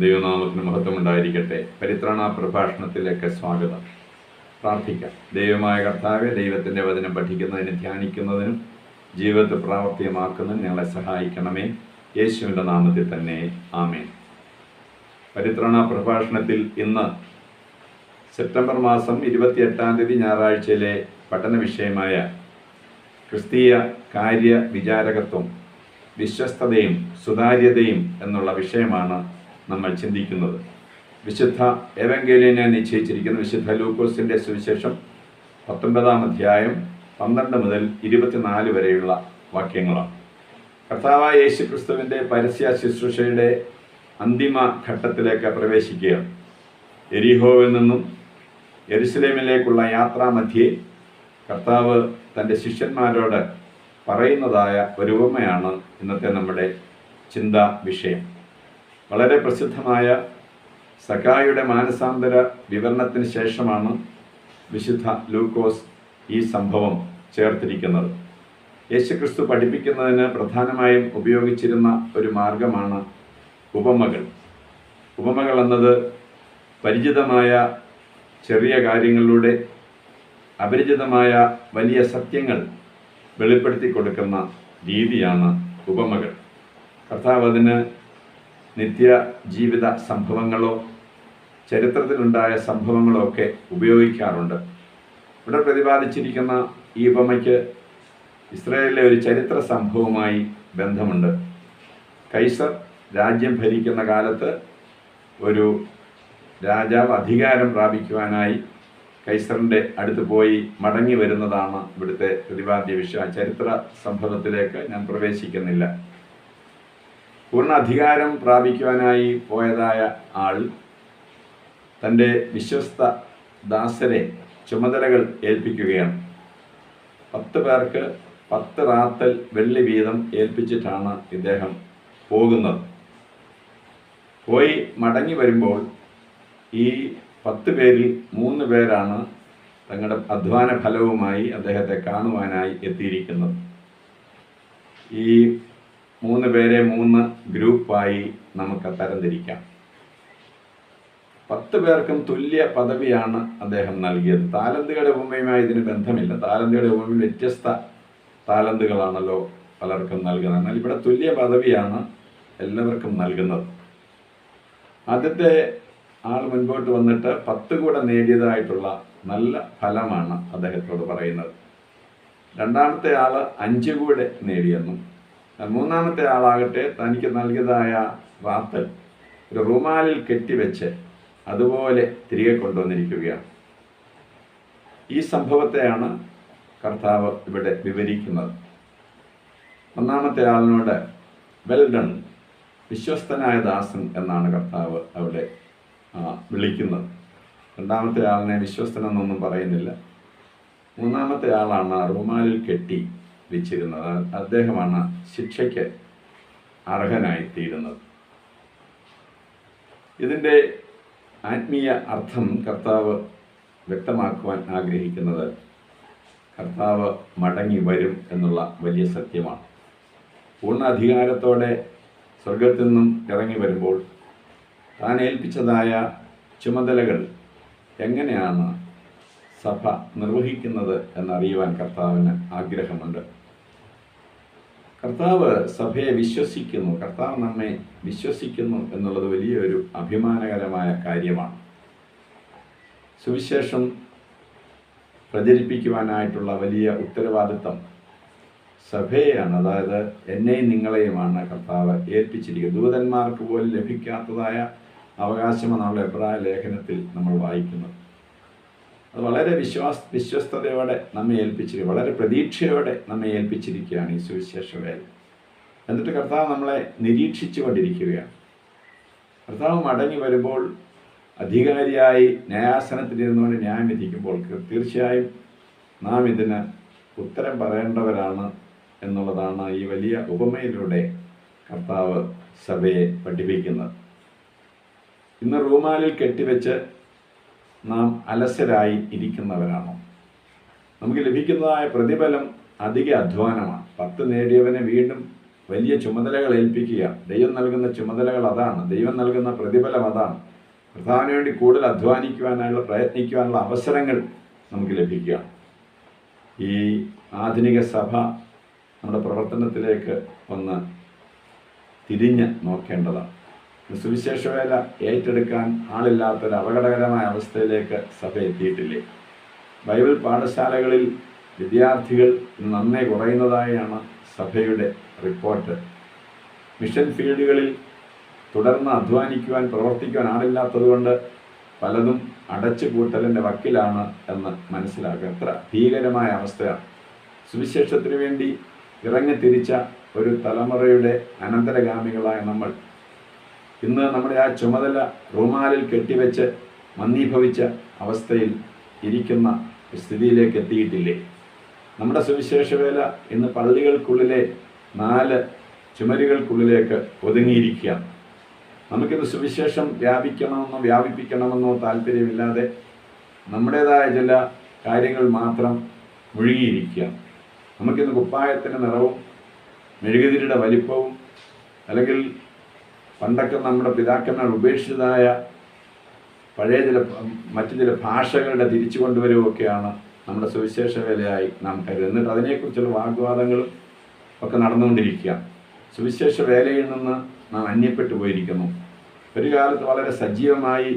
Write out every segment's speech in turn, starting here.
ദൈവനാമത്തിന് മഹത്വം ഉണ്ടായിരിക്കട്ടെ. പരിത്രാണ പ്രഭാഷണത്തിലേക്ക് സ്വാഗതം. പ്രാർത്ഥിക്കാം. ദൈവമായ കർത്താവെ, ദൈവത്തിൻ്റെ വചനം പഠിക്കുന്നതിനും ധ്യാനിക്കുന്നതിനും ജീവിതത്തെ പ്രാവർത്തികമാക്കുന്നതിനും ഞങ്ങളെ സഹായിക്കണമേ. യേശുവിൻ്റെ നാമത്തിൽ തന്നെ ആമേൻ. പരിത്രാണ പ്രഭാഷണത്തിൽ ഇന്ന് സെപ്റ്റംബർ മാസം 28 ഞായറാഴ്ചയിലെ പഠന വിഷയമായ ക്രിസ്തീയ കാര്യ വിചാരകത്വം, വിശ്വസ്തതയും സുതാര്യതയും എന്നുള്ള വിഷയമാണ് നമ്മൾ ചിന്തിക്കുന്നത്. വിശുദ്ധ എവങ്കേലിയനെ നിശ്ചയിച്ചിരിക്കുന്ന വിശുദ്ധ ലൂക്കോസിൻ്റെ സുവിശേഷം 19-ാം അധ്യായം 12 മുതൽ 24 വരെയുള്ള വാക്യങ്ങളാണ്. കർത്താവായ യേശു ക്രിസ്തുവിൻ്റെ പരസ്യ ശുശ്രൂഷയുടെ അന്തിമ ഘട്ടത്തിലേക്ക് പ്രവേശിക്കുകയാണ്. എരിഹോവിൽ നിന്നും യെരുശലേമിലേക്കുള്ള യാത്രാമധ്യേ കർത്താവ് തൻ്റെ ശിഷ്യന്മാരോട് പറയുന്നതായ ഒരു ഉപമയാണ് ഇന്നത്തെ നമ്മുടെ ചിന്താ വിഷയം. വളരെ പ്രസിദ്ധമായ സഖായിയുടെ മാനസാന്തര വിവരണത്തിന് ശേഷമാണ് വിശുദ്ധ ലൂക്കോസ് ഈ സംഭവം ചേർത്തിരിക്കുന്നത്. യേശുക്രിസ്തു പഠിപ്പിക്കുന്നതിന് പ്രധാനമായും ഉപയോഗിച്ചിരുന്ന ഒരു മാർഗമാണ് ഉപമകൾ. ഉപമകൾ എന്നത് പരിചിതമായ ചെറിയ കാര്യങ്ങളിലൂടെ അപരിചിതമായ വലിയ സത്യങ്ങൾ വെളിപ്പെടുത്തി കൊടുക്കുന്ന രീതിയാണ് ഉപമകൾ. കർത്താവ് അതിന് നിത്യ ജീവിത സംഭവങ്ങളോ ചരിത്രത്തിലുണ്ടായ സംഭവങ്ങളോ ഒക്കെ ഉപയോഗിക്കാറുണ്ട്. ഇവിടെ പ്രതിപാദിച്ചിരിക്കുന്ന ഈ ഉപമയ്ക്ക് ഇസ്രായേലിലെ ഒരു ചരിത്ര സംഭവവുമായി ബന്ധമുണ്ട്. കൈസർ രാജ്യം ഭരിക്കുന്ന കാലത്ത് ഒരു രാജാവ് അധികാരം പ്രാപിക്കുവാനായി കൈസറിൻ്റെ അടുത്ത് പോയി മടങ്ങി വരുന്നതാണ് ഇവിടുത്തെ പ്രതിപാദ്യ വിഷയം. ചരിത്ര സംഭവത്തിലേക്ക് ഞാൻ പ്രവേശിക്കുന്നില്ല. പൂർണ്ണ അധികാരം പ്രാപിക്കുവാനായി പോയതായ ആൾ തൻ്റെ വിശ്വസ്ത ദാസരെ ചുമതലകൾ ഏൽപ്പിക്കുകയാണ്. 10 പേർക്ക് 10 റാത്തൽ വെള്ളി വീതം ഏൽപ്പിച്ചിട്ടാണ് ഇദ്ദേഹം പോകുന്നത്. പോയി മടങ്ങി വരുമ്പോൾ ഈ 10 പേരിൽ 3 പേരാണ് തങ്ങളുടെ അധ്വാന ഫലവുമായി അദ്ദേഹത്തെ കാണുവാനായി എത്തിയിരിക്കുന്നത്. ഈ 3 പേരെ 3 ഗ്രൂപ്പായി നമുക്ക് തരംതിരിക്കാം. 10 പേർക്കും തുല്യ പദവിയാണ് അദ്ദേഹം നൽകിയത്. താലന്തുകളുടെ ഉപമയുമായി ഇതിന് ബന്ധമില്ല. താലന്തുകളുടെ ഉപമയിൽ വ്യത്യസ്ത താലന്തുകളാണല്ലോ പലർക്കും നൽകുന്നത്. എന്നാൽ ഇവിടെ തുല്യ പദവിയാണ് എല്ലാവർക്കും നൽകുന്നത്. ആദ്യത്തെ ആൾ മുൻപോട്ട് വന്നിട്ട് 10 കൂടെ നേടിയതായിട്ടുള്ള നല്ല ഫലമാണ് അദ്ദേഹത്തോട് പറയുന്നത്. രണ്ടാമത്തെ ആൾ 5 കൂടെ നേടിയെന്നും, മൂന്നാമത്തെ ആളാകട്ടെ തനിക്ക് നൽകിയതായ റാത്തൽ ഒരു റുമാലിൽ കെട്ടിവെച്ച് അതുപോലെ തിരികെ കൊണ്ടുവന്നിരിക്കുകയാണ്. ഈ സംഭവത്തെയാണ് കർത്താവ് ഇവിടെ വിവരിക്കുന്നത്. ഒന്നാമത്തെ ആളിനോട് വെൽ ഡൺ, വിശ്വസ്തനായ ദാസൻ എന്നാണ് കർത്താവ് അവിടെ വിളിക്കുന്നത്. രണ്ടാമത്തെ ആളിനെ വിശ്വസ്തനെന്നൊന്നും പറയുന്നില്ല. മൂന്നാമത്തെ ആളാണ് റുമാലിൽ കെട്ടി വെച്ചിരുന്നത്. അദ്ദേഹമാണ് ശിക്ഷയ്ക്ക് അർഹനായിത്തീരുന്നത്. ഇതിൻ്റെ ആത്മീയ അർത്ഥം കർത്താവ് വ്യക്തമാക്കുവാൻ ആഗ്രഹിക്കുന്നത് കർത്താവ് മടങ്ങി വരും എന്നുള്ള വലിയ സത്യമാണ്. പൂർണ്ണ അധികാരത്തോടെ സ്വർഗത്തിൽ നിന്നും ഇറങ്ങി വരുമ്പോൾ താൻ ഏൽപ്പിച്ചതായ ചുമതലകൾ എങ്ങനെയാണ് സഭ നിർവഹിക്കുന്നത് എന്നറിയുവാൻ കർത്താവിന് ആഗ്രഹമുണ്ട്. കർത്താവ് സഭയെ വിശ്വസിക്കുന്നു, കർത്താവ് നമ്മെ വിശ്വസിക്കുന്നു എന്നുള്ളത് വലിയൊരു അഭിമാനകരമായ കാര്യമാണ്. സുവിശേഷം പ്രചരിപ്പിക്കുവാനായിട്ടുള്ള വലിയ ഉത്തരവാദിത്തം സഭയെയാണ്, അതായത് എന്നെയും നിങ്ങളെയുമാണ് കർത്താവ് ഏൽപ്പിച്ചിരിക്കുന്നത്. ദൂതന്മാർക്ക് പോലും ലഭിക്കാത്തതായ അവകാശമാണ് എബ്രായ ലേഖനത്തിൽ നമ്മൾ വായിക്കുന്നത്. അത് വളരെ വിശ്വസ്തയോടെ നമ്മെ ഏൽപ്പിച്ചിരിക്കുക, വളരെ പ്രതീക്ഷയോടെ നമ്മെ ഏൽപ്പിച്ചിരിക്കുകയാണ് ഈ സുവിശേഷ വേല. എന്നിട്ട് കർത്താവ് നമ്മളെ നിരീക്ഷിച്ചു കൊണ്ടിരിക്കുകയാണ്. കർത്താവ് മടങ്ങി വരുമ്പോൾ അധികാരിയായി ന്യായാസനത്തിലിരുന്നുകൊണ്ട് ന്യായം വിധിക്കുമ്പോൾ തീർച്ചയായും നാം ഇതിന് ഉത്തരം പറയേണ്ടവരാണ് എന്നുള്ളതാണ് ഈ വലിയ ഉപമയിലൂടെ കർത്താവ് സഭയെ പഠിപ്പിക്കുന്നത്. ഇന്ന് റൂമാലിൽ കെട്ടിവെച്ച് നാം അലസരായി ഇരിക്കുന്നവരാണോ? നമുക്ക് ലഭിക്കുന്നതായ പ്രതിഫലം അധിക അധ്വാനമാണ്. 10 നേടിയവനെ വീണ്ടും വലിയ ചുമതലകൾ ഏൽപ്പിക്കുക. ദൈവം നൽകുന്ന ചുമതലകൾ അതാണ്, ദൈവം നൽകുന്ന പ്രതിഫലം അതാണ്. കർത്താവിന് വേണ്ടി കൂടുതൽ അധ്വാനിക്കുവാനുള്ള പ്രയത്നിക്കുവാനുള്ള അവസരങ്ങൾ നമുക്ക് ലഭിക്കുക. ഈ ആധുനിക സഭ നമ്മുടെ പ്രവർത്തനത്തിലേക്ക് ഒന്ന് തിരിഞ്ഞ് നോക്കേണ്ടതാണ്. സുവിശേഷ വേല ഏറ്റെടുക്കാൻ ആളില്ലാത്തൊരു അപകടകരമായ അവസ്ഥയിലേക്ക് സഭ എത്തിയിട്ടില്ലേ? ബൈബിൾ പാഠശാലകളിൽ വിദ്യാർത്ഥികൾ നന്നേ കുറയുന്നതായാണ് സഭയുടെ റിപ്പോർട്ട്. മിഷൻ ഫീൽഡുകളിൽ തുടർന്ന് അധ്വാനിക്കുവാൻ പ്രവർത്തിക്കുവാൻ ആളില്ലാത്തതുകൊണ്ട് പലതും അടച്ചുപൂട്ടലിൻ്റെ വക്കിലാണ് എന്ന് മനസ്സിലാക്കുക. എത്ര ഭീകരമായ അവസ്ഥയാണ്. സുവിശേഷത്തിന് വേണ്ടി ഇറങ്ങിത്തിരിച്ച ഒരു തലമുറയുടെ അനന്തരഗാമികളായ നമ്മൾ ഇന്ന് നമ്മുടെ ആ ചുമതല റൂമാലിൽ കെട്ടിവെച്ച് മന്ദീഭവിച്ച അവസ്ഥയിൽ ഇരിക്കുന്ന സ്ഥിതിയിലേക്ക് എത്തിയിട്ടില്ലേ? നമ്മുടെ സുവിശേഷ വേല ഇന്ന് പള്ളികൾക്കുള്ളിലെ 4 ചുമരുകൾക്കുള്ളിലേക്ക് ഒതുങ്ങിയിരിക്കുകയാണ്. നമുക്കിന്ന് സുവിശേഷം വ്യാപിപ്പിക്കണമെന്നോ താല്പര്യമില്ലാതെ നമ്മുടേതായ ചില കാര്യങ്ങൾ മാത്രം മുഴുകിയിരിക്കുകയാണ്. നമുക്കിന്ന് കുപ്പായത്തിൻ്റെ നിറവും മെഴുകുതിരിയുടെ വലിപ്പവും അല്ലെങ്കിൽ പണ്ടൊക്കെ നമ്മുടെ പിതാക്കന്മാർ ഉപേക്ഷിച്ചതായ പഴയ മറ്റു ചില ഭാഷകളുടെ തിരിച്ചു കൊണ്ടുവരുമൊക്കെയാണ് നമ്മുടെ സുവിശേഷ വേലയായി നാം കരുതുന്നത്. എന്നിട്ട് അതിനെക്കുറിച്ചുള്ള വാഗ്വാദങ്ങളും ഒക്കെ നടന്നുകൊണ്ടിരിക്കുകയാണ്. സുവിശേഷ വേലയിൽ നിന്ന് നാം അന്യപ്പെട്ടു പോയിരിക്കുന്നു. ഒരു കാലത്ത് വളരെ സജീവമായി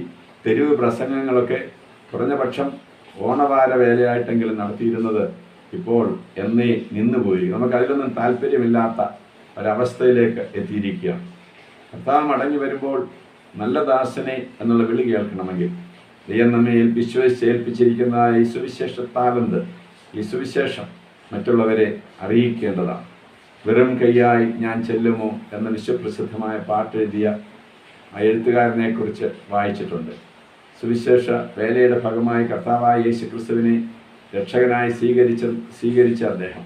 തെരുവ് പ്രസംഗങ്ങളൊക്കെ കുറഞ്ഞപക്ഷം ഓണവാര വേലയായിട്ടെങ്കിലും നടത്തിയിരുന്നത് ഇപ്പോൾ എന്നേ നിന്നുപോയി. നമുക്കതിലൊന്നും താല്പര്യമില്ലാത്ത ഒരവസ്ഥയിലേക്ക് എത്തിയിരിക്കുകയാണ്. കർത്താവ് മടങ്ങി വരുമ്പോൾ നല്ല ദാസനെ എന്നുള്ള വിളി കേൾക്കണമെങ്കിൽ ദൈവം നമ്മെ ഏൽപ്പിച്ചിരിക്കുന്ന ഈ സുവിശേഷ താലന്ത്, ഈ സുവിശേഷം മറ്റുള്ളവരെ അറിയിക്കേണ്ടതാണ്. വെറും കൈയായി ഞാൻ ചെല്ലുമോ എന്ന വിശ്വപ്രസിദ്ധമായ പാട്ടെഴുതിയ ആ എഴുത്തുകാരനെക്കുറിച്ച് വായിച്ചിട്ടുണ്ട്. സുവിശേഷ വേലയുടെ ഭാഗമായി കർത്താവായ യേശുക്രിസ്തുവിനെ രക്ഷകനായി സ്വീകരിച്ച അദ്ദേഹം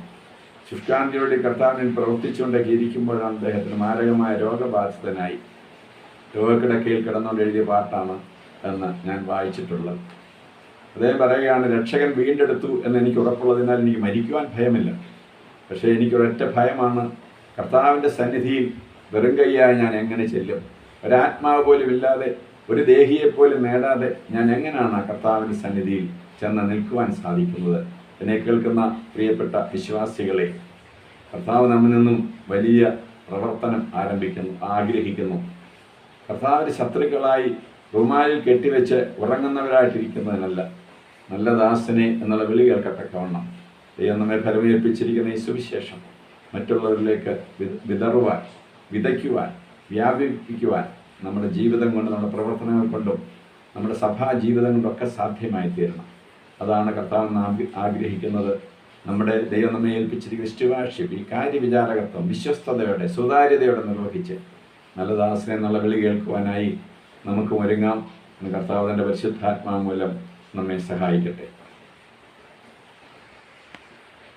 ശുഷ്കാന്തിയോടെ കർത്താവിനെ പ്രവർത്തിച്ചുകൊണ്ടൊക്കെ ഇരിക്കുമ്പോഴാണ് അദ്ദേഹത്തിന് മാരകമായ രോഗബാധിതനായി രോഗക്കിടക്കയിൽ കിടന്നുകൊണ്ട് എഴുതിയ പാട്ടാണ് എന്ന് ഞാൻ വായിച്ചിട്ടുള്ളത്. അദ്ദേഹം പറയുകയാണ്, രക്ഷകൻ വീണ്ടെടുത്തു എന്ന് എനിക്ക് ഉറപ്പുള്ളതിനാൽ എനിക്ക് മരിക്കുവാൻ ഭയമില്ല. പക്ഷേ എനിക്കൊരൊറ്റ ഭയമാണ്, കർത്താവിൻ്റെ സന്നിധിയിൽ വെറും കൈയായി ഞാൻ എങ്ങനെ ചെല്ലും? ഒരാത്മാവ് പോലും ഇല്ലാതെ, ഒരു ദേഹിയെപ്പോലും നേടാതെ ഞാൻ എങ്ങനെയാണ് ആ കർത്താവിൻ്റെ സന്നിധിയിൽ ചെന്ന് നിൽക്കുവാൻ സാധിക്കുന്നത്? എന്നെ കേൾക്കുന്ന പ്രിയപ്പെട്ട വിശ്വാസികളെ, കർത്താവ് നമ്മിൽ നിന്നും വലിയ പ്രവർത്തനം ആഗ്രഹിക്കുന്നു. കർത്താവിൻ്റെ ശത്രുക്കളായി റുമാലിൽ കെട്ടിവെച്ച് ഉറങ്ങുന്നവരായിട്ടിരിക്കുന്നതിനല്ല, നല്ല ദാസനെ എന്നുള്ള വിളി കേൾക്കത്തക്കവണ്ണം ദൈവം നമ്മെ ഫലമേൽപ്പിച്ചിരിക്കുന്ന ഈ സുവിശേഷം മറ്റുള്ളവരിലേക്ക് വിതയ്ക്കുവാൻ, വ്യാപിപ്പിക്കുവാൻ നമ്മുടെ ജീവിതം കൊണ്ട്, നമ്മുടെ പ്രവർത്തനങ്ങൾ കൊണ്ടും, നമ്മുടെ സഭാ ജീവിതം കൊണ്ടൊക്കെ സാധ്യമായി തീരണം. അതാണ് കർത്താവ് ആഗ്രഹിക്കുന്നത്. നമ്മുടെ ദൈവം നമ്മെ ഏൽപ്പിച്ചിരിക്കുന്ന സ്റ്റുവാർഷിപ്പ്, ഈ കാര്യവിചാരകത്വം വിശ്വസ്തയോടെ സുതാര്യതയോടെ നിർവഹിച്ച് നല്ല ദാസനെ എന്നുള്ള വിളി കേൾക്കുവാനായി നമുക്ക് ഒരുങ്ങാം. കർത്താവ് തൻ്റെ പരിശുദ്ധാത്മാ മൂലം നമ്മെ സഹായിക്കട്ടെ.